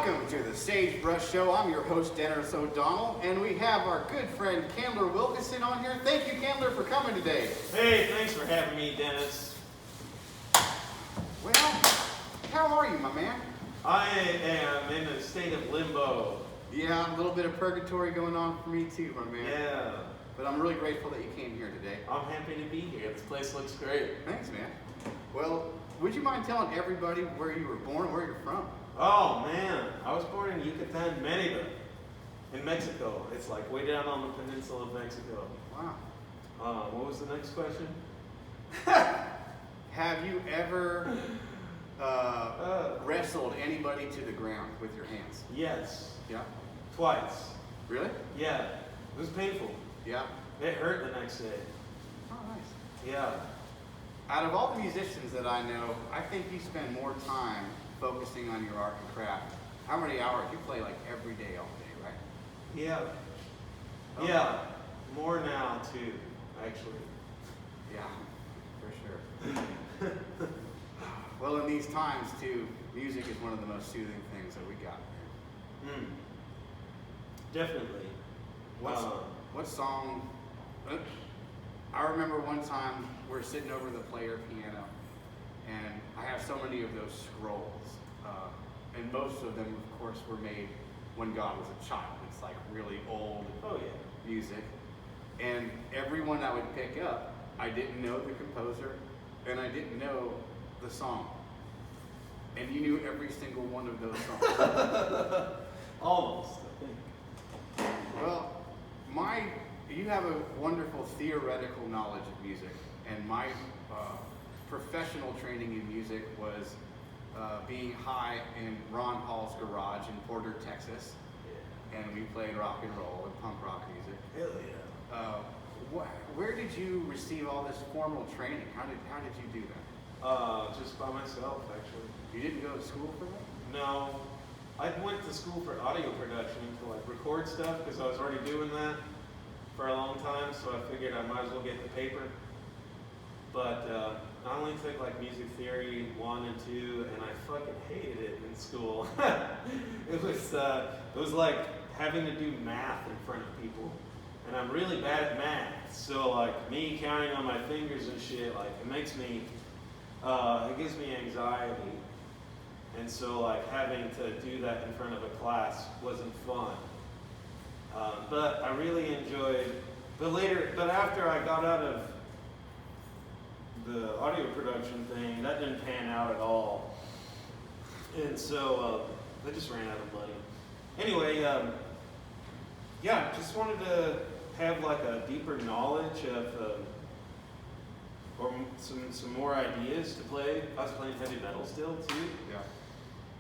Welcome to the Sagebrush Show. I'm your host, Dennis O'Donnell, and we have our good friend, Candler Wilkinson, on here. Thank you, Candler, for coming today. Hey, thanks for having me, Dennis. Well, how are you, my man? I am in a state of limbo. Yeah, a little bit of purgatory going on for me too, my man. Yeah. But I'm really grateful that you came here today. I'm happy to be here. This place looks great. Thanks, man. Well, would you mind telling everybody where you were born, where you're from? Oh, man. I was born in Yucatan, Mérida, in Mexico. It's like way down on the peninsula of Mexico. Wow. What was the next question? Have you ever wrestled anybody to the ground with your hands? Yes. Yeah. Twice. Really? Yeah. It was painful. Yeah. It hurt the next day. Oh, nice. Yeah. Out of all the musicians that I know, I think you spend more time focusing on your art and craft. How many hours? You play like every day, all day, right? Yeah. Okay. Yeah. More now, too, actually. Yeah, for sure. Well, in these times, too, music is one of the most soothing things that we got. Definitely. What song? I remember one time we're sitting over the player piano, and I have so many of those scrolls, and most of them, of course, were made when God was a child. It's like really old music, and every one I would pick up, I didn't know the composer, and I didn't know the song, and you knew every single one of those songs. Almost, I think. Well, you have a wonderful theoretical knowledge of music, and my professional training in music was being high in Ron Hall's garage in Porter, Texas, and we played rock and roll and punk rock music. Hell yeah. Where did you receive all this formal training? How did you do that? Just by myself, actually. You didn't go to school for that? No, I went to school for audio production to like record stuff because I was already doing that for a long time, so I figured I might as well get the paper. But I only took like music theory 1 and 2, and I fucking hated it in school. It was like having to do math in front of people, and I'm really bad at math. So like me counting on my fingers and shit, like it makes me, it gives me anxiety. And so like having to do that in front of a class wasn't fun. But I really enjoyed, but after I got out of the audio production thing, that didn't pan out at all. And so I just ran out of money. Anyway, yeah, just wanted to have like a deeper knowledge of, or some more ideas to play. I was playing heavy metal still too. Yeah.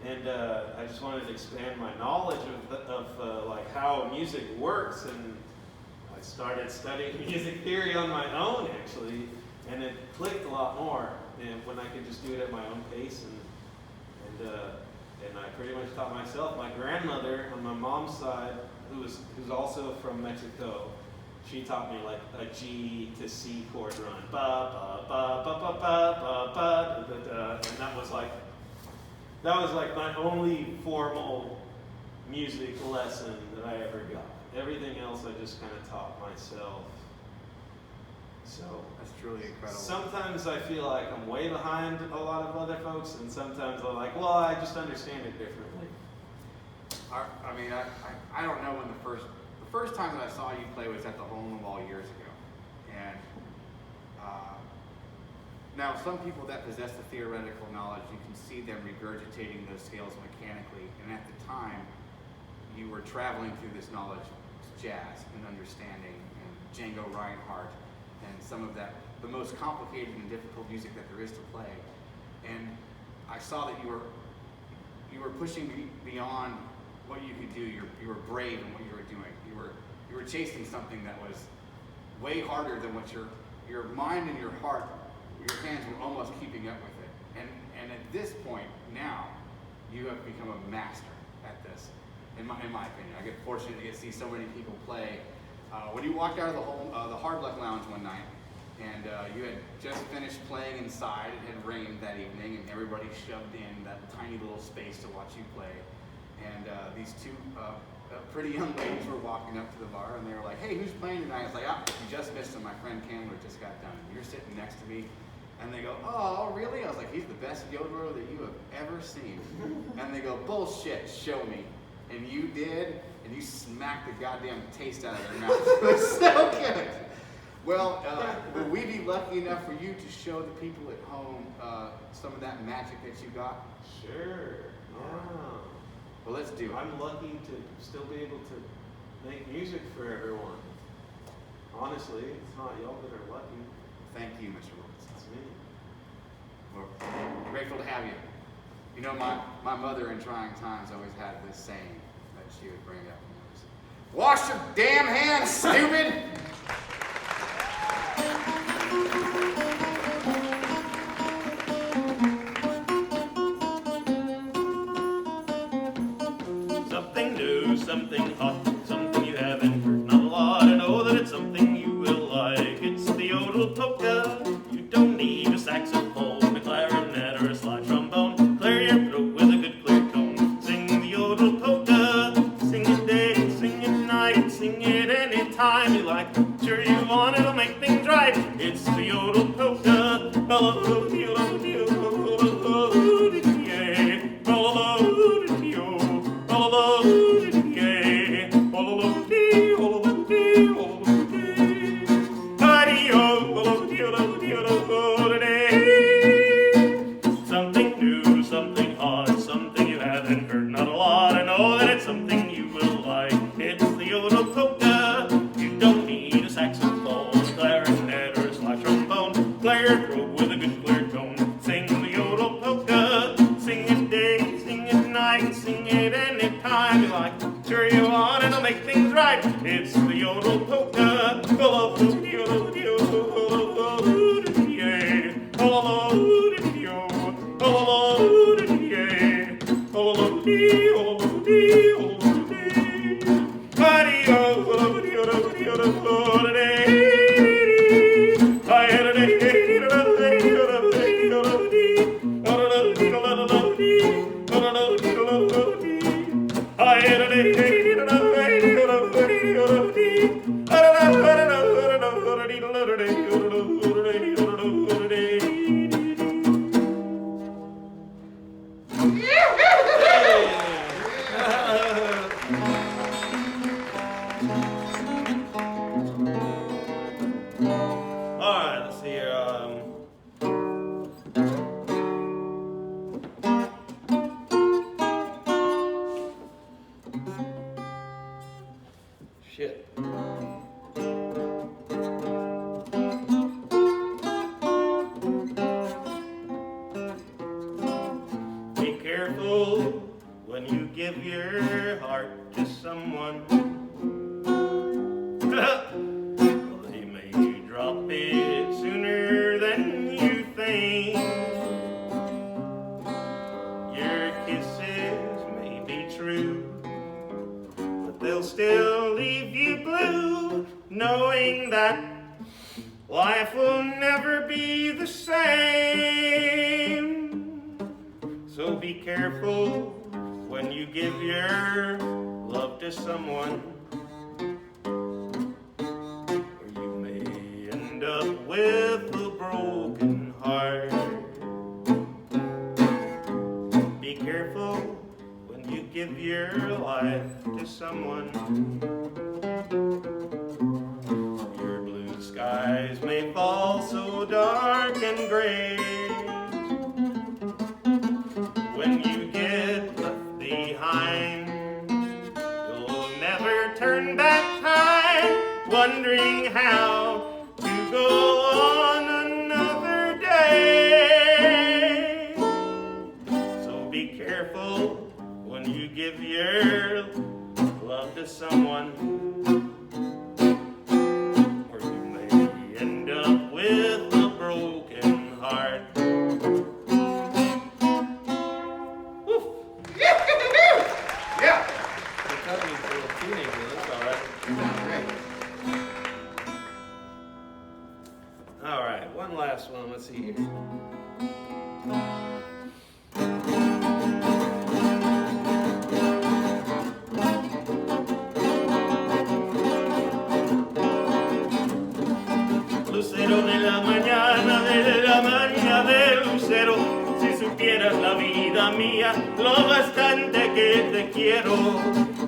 And I just wanted to expand my knowledge of like how music works, and I started studying music theory on my own actually, and it clicked a lot more. And when I could just do it at my own pace, and I pretty much taught myself. My grandmother on my mom's side, who's also from Mexico, she taught me like a G to C chord run, ba ba ba ba ba ba ba ba, and that was like my only formal music lesson that I ever got. Everything else I just kind of taught myself. So That's truly incredible. sometimes I feel like I'm way behind a lot of other folks, and sometimes I'm like, well, I just understand it differently. I don't know when the first time that I saw you play was at the Hole in the Wall years ago, and now some people that possess the theoretical knowledge, you can see them regurgitating those scales mechanically, and at the time you were traveling through this knowledge to jazz and understanding and Django Reinhardt and some of that, the most complicated and difficult music that there is to play. And I saw that you were pushing beyond what you could do. You were brave in what you were doing. You were chasing something that was way harder than what your mind and your heart, your hands were almost keeping up with it. And at this point now, you have become a master at this, in my opinion. I get fortunate to get to see so many people play. When you walked out of the Hard Luck Lounge one night, and you had just finished playing inside, it had rained that evening, and everybody shoved in that tiny little space to watch you play. and these two pretty young ladies were walking up to the bar, and they were like, "Hey, who's playing tonight?" I was like, "Ah, you just missed him. My friend Candler just got done. You're sitting next to me." And they go, "Oh, really?" I was like, "He's the best yodeler that you have ever seen." And they go, "Bullshit, show me." And you did, and you smacked the goddamn taste out of their mouth. It was so good. Well, would we be lucky enough for you to show the people at home some of that magic that you got? Sure. Yeah. Well, let's do it. I'm lucky to still be able to make music for everyone. Honestly, it's not y'all that are lucky. Thank you, Mr. Wilkinson. It's me. We're grateful to have you. You know, my mother in trying times always had this saying that she would bring up. Wash your damn hands, stupid! Something new, something hot, something you haven't heard, not a lot. I know that it's something you will like. It's the yodel polka. You don't need a saxophone, a clarinet, or a slide trombone. Clear your throat with a good clear tone. Sing the yodel polka. Sing it day, sing it night, sing it anytime you like. Sure you want, it'll make things right. It's the yodel polka. Something new, something hot, something you haven't heard, not a lot. I know that it's something you will like. It's the yodel polka. You don't need a saxophone, clarinet, or a slide trombone. Clear your throat with a good clear tone. Sing the yodel polka. Sing it day, sing it night, sing it anytime you like. Sure you want, it'll make things right. It's the yodel polka. Alright, let's see here. Shit. Be careful when you give your heart to someone. They may drop it sooner than you think. Your kisses may be true, but they'll still leave you blue, knowing that life will never be the same. So be careful when you give your love to someone, or you may end up with a broken heart. Be careful when you give your life to someone. Your blue skies may fall so dark and gray. When you get left behind, you'll never turn back time, wondering how to go on another day. So be careful when you give your love to someone, or you may end up with a broken heart. Yeah! They cut me for a teenager, that's alright. Great. Alright, one last one, let's see here. vida mía, lo bastante que te quiero.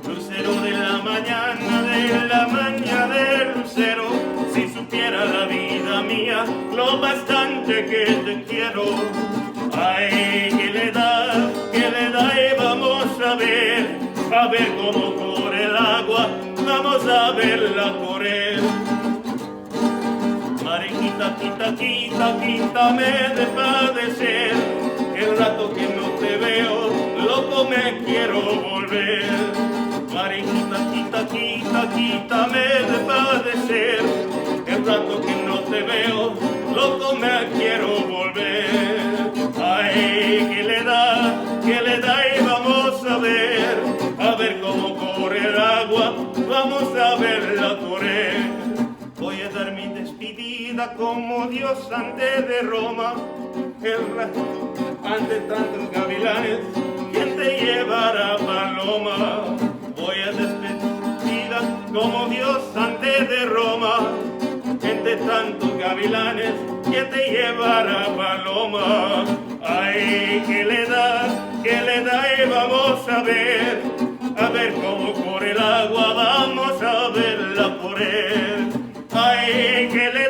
Lucero de la mañana del lucero, si supiera la vida mía, lo bastante que te quiero. Ay, que le da, y vamos a ver cómo corre el agua, vamos a verla correr. Mariquita, quítame de padecer, el rato que no te veo, loco me quiero volver. Mariquita, quítame de padecer, el rato que no te veo, loco me quiero volver. Ay, que le da, y vamos a ver cómo corre el agua, vamos a verla correr. Voy a dar mi despedida como Dios antes de Roma, ante tantos gavilanes, ¿quién te llevará paloma? Voy a despedida como Dios antes de Roma, entre tantos gavilanes, ¿quién te llevará paloma? Ay, que le da, y vamos a ver cómo corre el agua, vamos a verla correr. Ay, que le